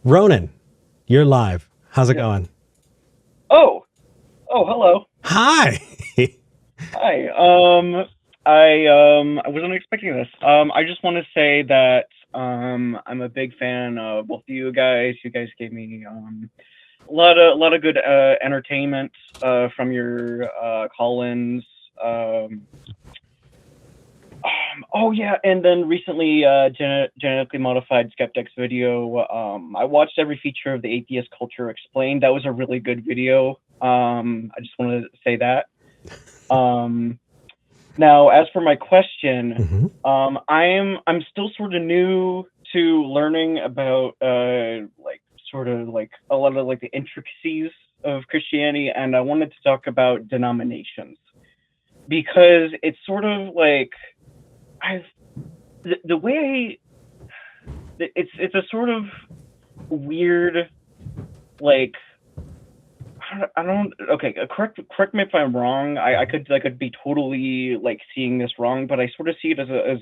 Ronan, you're live. How's it Yeah. going? Oh, hello. Hi. Hi. I wasn't expecting this. I just want to say that I'm a big fan of both of you guys. You guys gave me a lot of good entertainment from your call-ins. Um, oh yeah, and then recently, genetically modified skeptics video. I watched every feature of the atheist culture explained. That was a really good video. I just wanted to say that. Um, Now, as for my question, hmm I'm still sort of new to learning about like sort of like a lot of like the intricacies of Christianity, and I wanted to talk about denominations because it's sort of like I've the way it's a sort of weird like I don't okay, correct me if I'm wrong. I could be totally like seeing this wrong, but I sort of see it as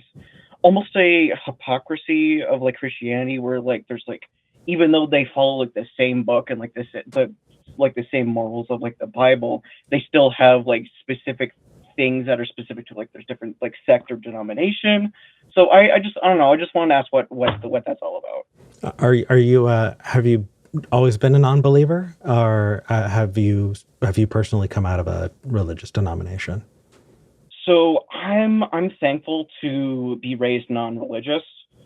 almost a hypocrisy of like Christianity where like there's like even though they follow like the same book and like the same morals of like the Bible, they still have like specific things that are specific to like there's different like sect or denomination. So I don't know, I just wanted to ask what that's all about. Are you have you always been a non-believer, or have you personally come out of a religious denomination? So I'm thankful to be raised non-religious.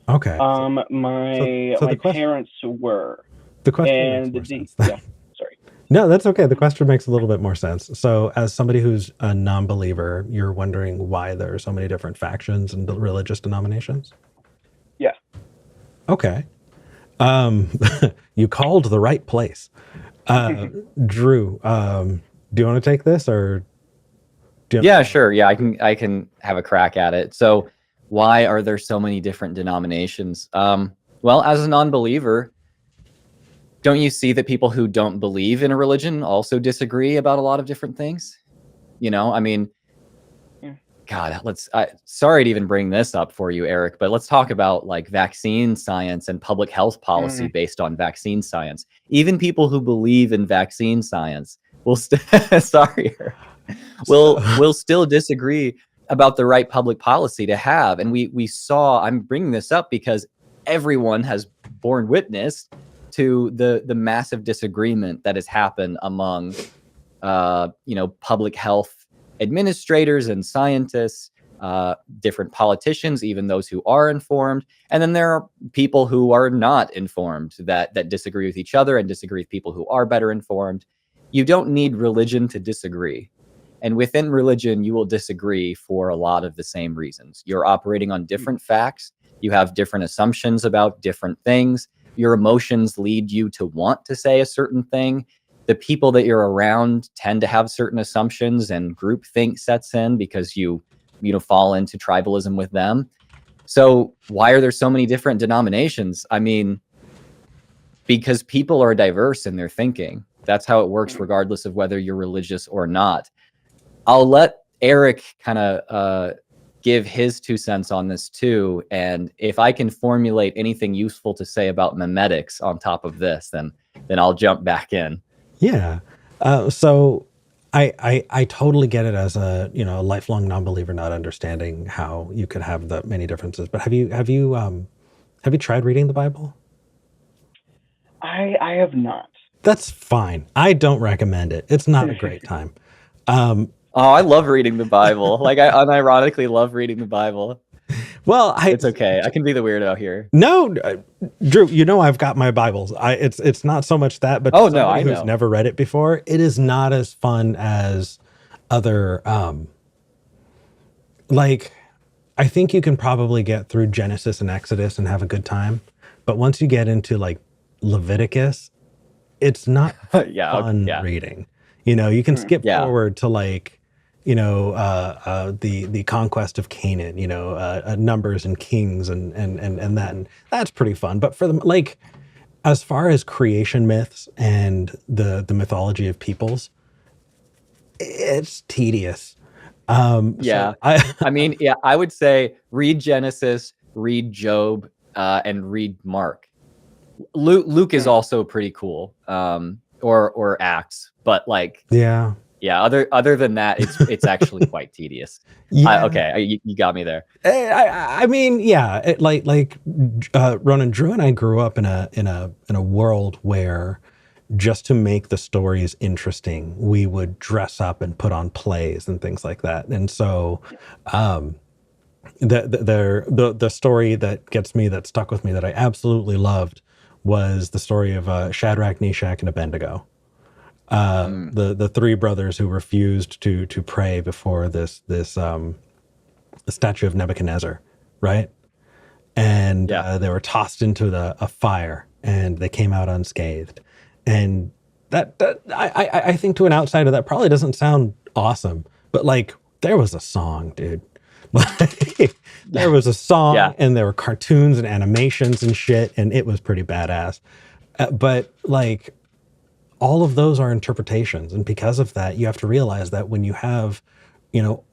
Okay. So so My parents were, the question makes and more the sense. yeah, sorry. No, that's okay. The question makes a little bit more sense. So, as somebody who's a non-believer, you're wondering why there are so many different factions and religious denominations? Yeah. Okay. Um, you called the right place. Uh, Drew, do you want to take this, or do you have Yeah, sure. Yeah, I can have a crack at it. So, why are there so many different denominations? Well, as a non-believer, don't you see that people who don't believe in a religion also disagree about a lot of different things? I mean, Yeah. God, sorry to even bring this up for you, Eric, but let's talk about like vaccine science and public health policy Mm. based on vaccine science. Even people who believe in vaccine science will sorry, Eric, so? will still disagree about the right public policy to have. And we saw, I'm bringing this up because everyone has borne witness to the massive disagreement that has happened among public health administrators and scientists, different politicians, even those who are informed. And then there are people who are not informed that disagree with each other and disagree with people who are better informed. You don't need religion to disagree. And within religion, you will disagree for a lot of the same reasons. You're operating on different facts. You have different assumptions about different things. Your emotions lead you to want to say a certain thing. The people that you're around tend to have certain assumptions, and groupthink sets in because you fall into tribalism with them. So why are there so many different denominations? I mean, because people are diverse in their thinking. That's how it works, regardless of whether you're religious or not. I'll let Eric kind of give his 2 cents on this too. And if I can formulate anything useful to say about memetics on top of this, then I'll jump back in. Yeah. So I totally get it as a lifelong non-believer, not understanding how you could have that many differences. But have you tried reading the Bible? I have not. That's fine. I don't recommend it. It's not a great time. Um, Oh, I love reading the Bible. Like, I unironically love reading the Bible. well, I It's okay. I can be the weirdo here. no, Drew. I've got my Bibles. It's not so much that, but to Oh no, somebody I who's know. never read it before, it is not as fun as other like. I think you can probably get through Genesis and Exodus and have a good time, but once you get into like Leviticus, it's not Yeah, fun yeah, reading. You can skip yeah. forward to like, the conquest of Canaan, Numbers and Kings and that, and that's pretty fun. But for them, like, as far as creation myths and the mythology of peoples, it's tedious. So Yeah. I mean, yeah, I would say read Genesis, read Job, and read Mark. Luke is also pretty cool, or acts, but like, Yeah. Other than that, it's actually quite tedious. Yeah. Okay, you got me there. I mean, yeah. Ronan, Drew and I grew up in a world where, just to make the stories interesting, we would dress up and put on plays and things like that. And so, the story that stuck with me that I absolutely loved was the story of Shadrach, Meshach, and Abednego. The three brothers who refused to pray before this the statue of Nebuchadnezzar, right? And they were tossed into a fire, and they came out unscathed. And I think to an outsider that probably doesn't sound awesome, but like, there was a song, dude. Like, there was a song, and there were cartoons and animations and shit, and it was pretty badass. But like, all of those are interpretations, and because of that, you have to realize that when you have,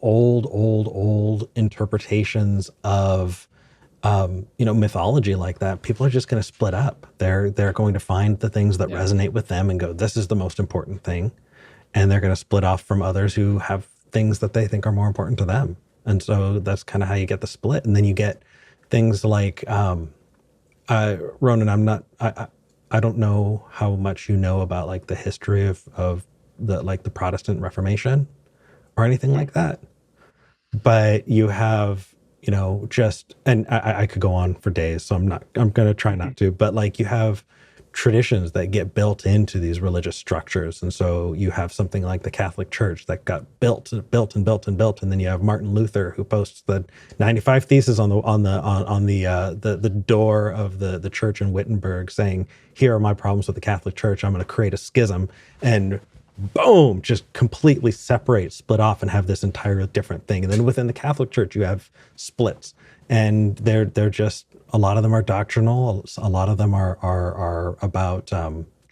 old interpretations of, mythology like that, people are just going to split up. They're going to find the things that resonate with them and go, this is the most important thing, and they're going to split off from others who have things that they think are more important to them. And so that's kind of how you get the split. And then you get things like, Ronan, I don't know how much you know about like the history of the Protestant Reformation or anything like that, but you have, and I could go on for days, so I'm going to try not to, but like, you have traditions that get built into these religious structures. And so you have something like the Catholic Church that got built, and then you have Martin Luther, who posts the 95 Theses on the door of the church in Wittenberg, saying, here are my problems with the Catholic Church. I'm going to create a schism, and boom, just completely split off, and have this entirely different thing. And then within the Catholic Church, you have splits, and they're just, a lot of them are doctrinal. A lot of them are about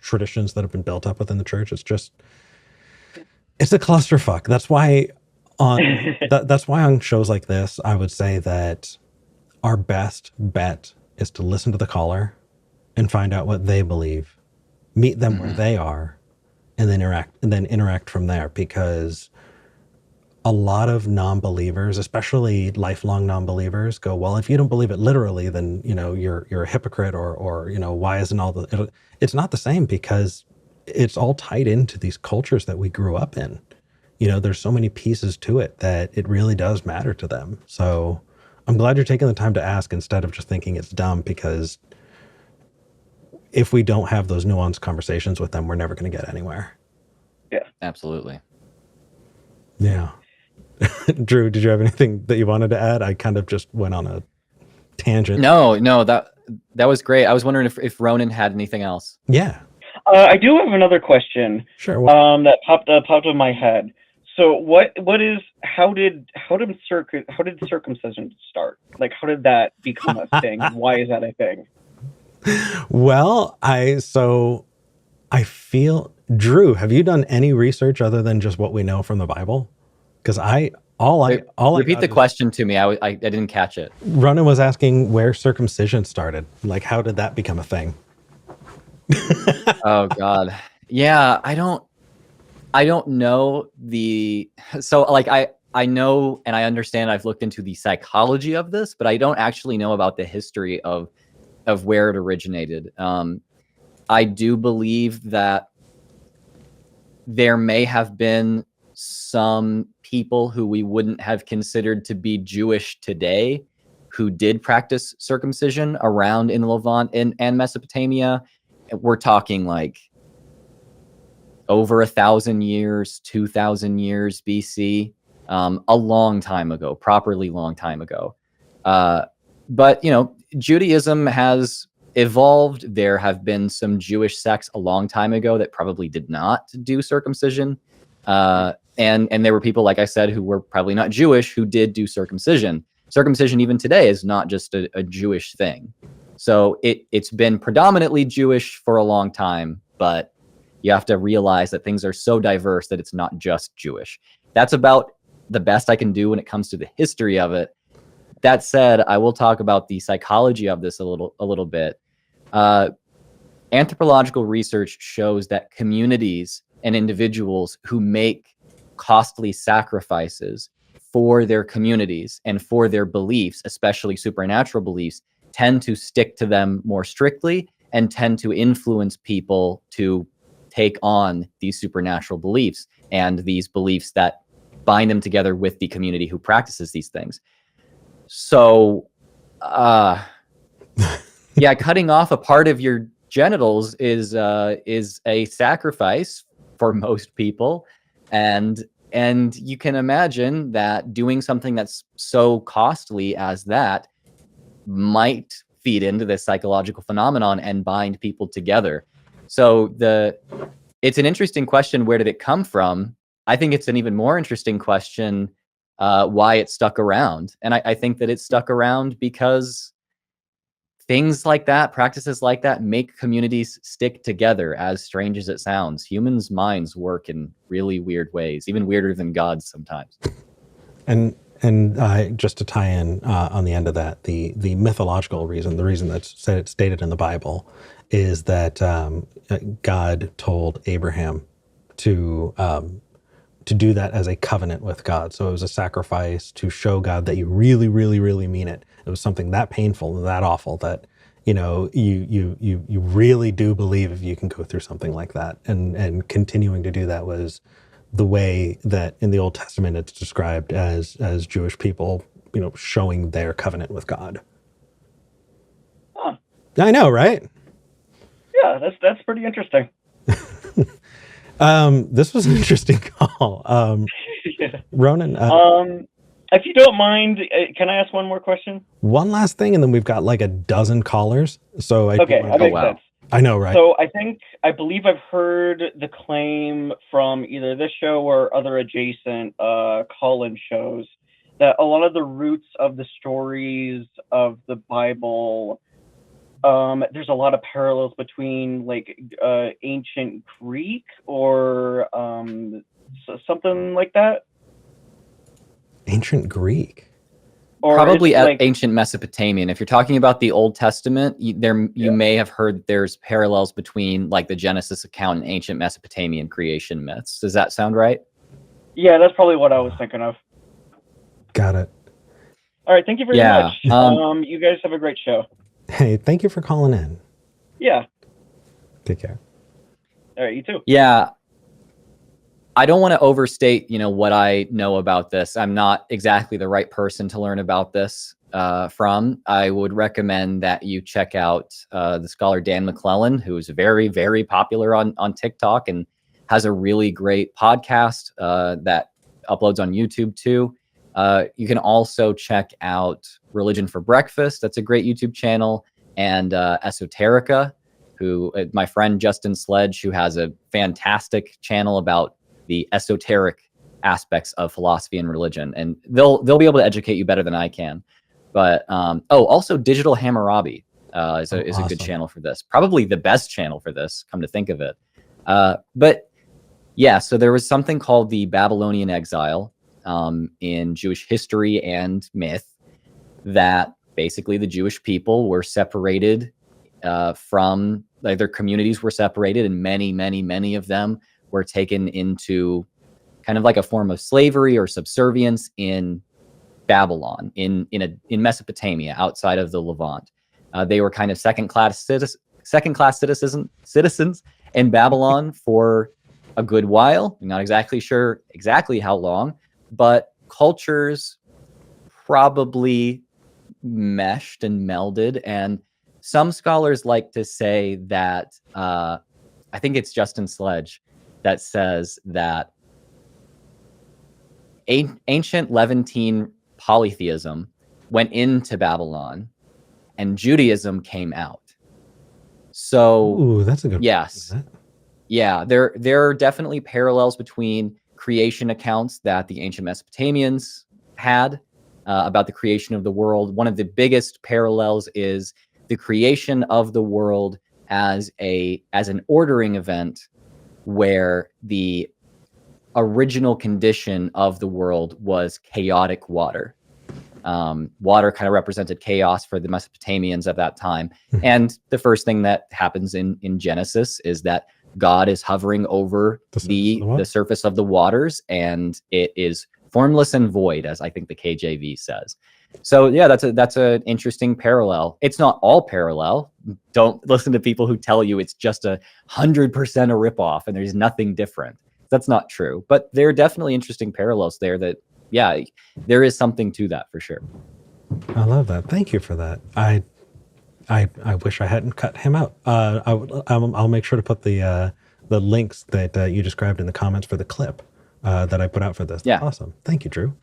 traditions that have been built up within the church. It's a clusterfuck. That's why on shows like this, I would say that our best bet is to listen to the caller and find out what they believe, meet them where they are, and then interact from there. Because a lot of non-believers, especially lifelong non-believers, go, well, if you don't believe it literally, then you're a hypocrite, or why isn't all the? It's not the same, because it's all tied into these cultures that we grew up in. There's so many pieces to it that it really does matter to them. So I'm glad you're taking the time to ask instead of just thinking it's dumb, because if we don't have those nuanced conversations with them, we're never going to get anywhere. Yeah, absolutely. Yeah. Drew, did you have anything that you wanted to add? I kind of just went on a tangent. No, that was great. I was wondering if Ronan had anything else. Yeah. I do have another question. Sure. That popped in my head. So how did circumcision start? Like, how did that become a thing? Why is that a thing? Well, I feel, Drew, have you done any research other than just what we know from the Bible? Because repeat the question to me. I didn't catch it. Ronan was asking where circumcision started. Like, how did that become a thing? Oh God, yeah. I don't know so like I know and I understand. I've looked into the psychology of this, but I don't actually know about the history of where it originated. I do believe that there may have been some people who we wouldn't have considered to be Jewish today who did practice circumcision around in the Levant and Mesopotamia. We're talking like over 1,000 years, 2,000 years BC, a long time ago, properly long time ago. But Judaism has evolved. There have been some Jewish sects a long time ago that probably did not do circumcision. And there were people, like I said, who were probably not Jewish who did do circumcision. Circumcision even today is not just a Jewish thing. So it's been predominantly Jewish for a long time, but you have to realize that things are so diverse that it's not just Jewish. That's about the best I can do when it comes to the history of it. That said, I will talk about the psychology of this a little bit. anthropological research shows that communities and individuals who make costly sacrifices for their communities and for their beliefs, especially supernatural beliefs, tend to stick to them more strictly and tend to influence people to take on these supernatural beliefs and these beliefs that bind them together with the community who practices these things. So, yeah, cutting off a part of your genitals is a sacrifice for most people, and you can imagine that doing something that's so costly as that might feed into this psychological phenomenon and bind people together. So it's an interesting question. Where did it come from? I think it's an even more interesting question, why it stuck around. And I think that it stuck around because things like that, practices like that, make communities stick together, as strange as it sounds. Humans' minds work in really weird ways, even weirder than God's sometimes. And just to tie in on the end of that, the mythological reason, the reason that's stated in the Bible, is that God told Abraham to do that as a covenant with God. So it was a sacrifice to show God that you really, really, really mean it. It was something that painful and that awful that, you know, you really do believe if you can go through something like that. And continuing to do that was the way that in the Old Testament it's described as Jewish people, you know, showing their covenant with God. Huh. I know, right? Yeah, that's pretty interesting. This was an interesting call. Yeah. Ronan, if you don't mind, can I ask one more question? one last thing, and then we've got like a dozen callers. So I Okay, do that wanna- makes sense. I know, right? So I believe I've heard the claim from either this show or other adjacent call-in shows that a lot of the roots of the stories of the Bible, there's a lot of parallels between like ancient Greek or something like that. Ancient Greek. Or Probably it's like, ancient Mesopotamian. If you're talking about the Old Testament, you may have heard there's parallels between like the Genesis account and ancient Mesopotamian creation myths. Does that sound right? yeah, that's probably what I was thinking of. Got it. All right, thank you very Yeah, much. You guys have a great show. Hey, thank you for calling in. Yeah. Take care. All right, you too. Yeah. I don't want to overstate, what I know about this. I'm not exactly the right person to learn about this from. I would recommend that you check out the scholar Dan McClellan, who is very, very popular on TikTok and has a really great podcast that uploads on YouTube too. You can also check out Religion for Breakfast. That's a great YouTube channel. And Esoterica, who my friend Justin Sledge, who has a fantastic channel about the esoteric aspects of philosophy and religion, and they'll be able to educate you better than I can. But also Digital Hammurabi is a good channel for this. Probably the best channel for this, come to think of it. But yeah, so there was something called the Babylonian exile in Jewish history and myth, that basically the Jewish people were separated from, like, their communities were separated, and many of them were taken into kind of like a form of slavery or subservience in Babylon, in Mesopotamia, outside of the Levant. They were kind of second-class citizens in Babylon for a good while. I'm not exactly sure exactly how long, but cultures probably meshed and melded. And some scholars like to say that, I think it's Justin Sledge that says that ancient Levantine polytheism went into Babylon and Judaism came out. So, Ooh, that's a good yes. Yeah, there are definitely parallels between creation accounts that the ancient Mesopotamians had about the creation of the world. One of the biggest parallels is the creation of the world as an ordering event, where the original condition of the world was chaotic water. Water kind of represented chaos for the Mesopotamians of that time. And the first thing that happens in Genesis is that God is hovering over the surface of the waters, and it is formless and void, as I think the KJV says. So yeah, that's an interesting parallel. It's not all parallel. Don't listen to people who tell you it's just 100% a ripoff and there's nothing different. That's not true. But there are definitely interesting parallels there that, yeah, there is something to that for sure. I love that. Thank you for that. I wish I hadn't cut him out. I'll make sure to put the links that you described in the comments for the clip that I put out for this. Yeah. Awesome. Thank you, Drew.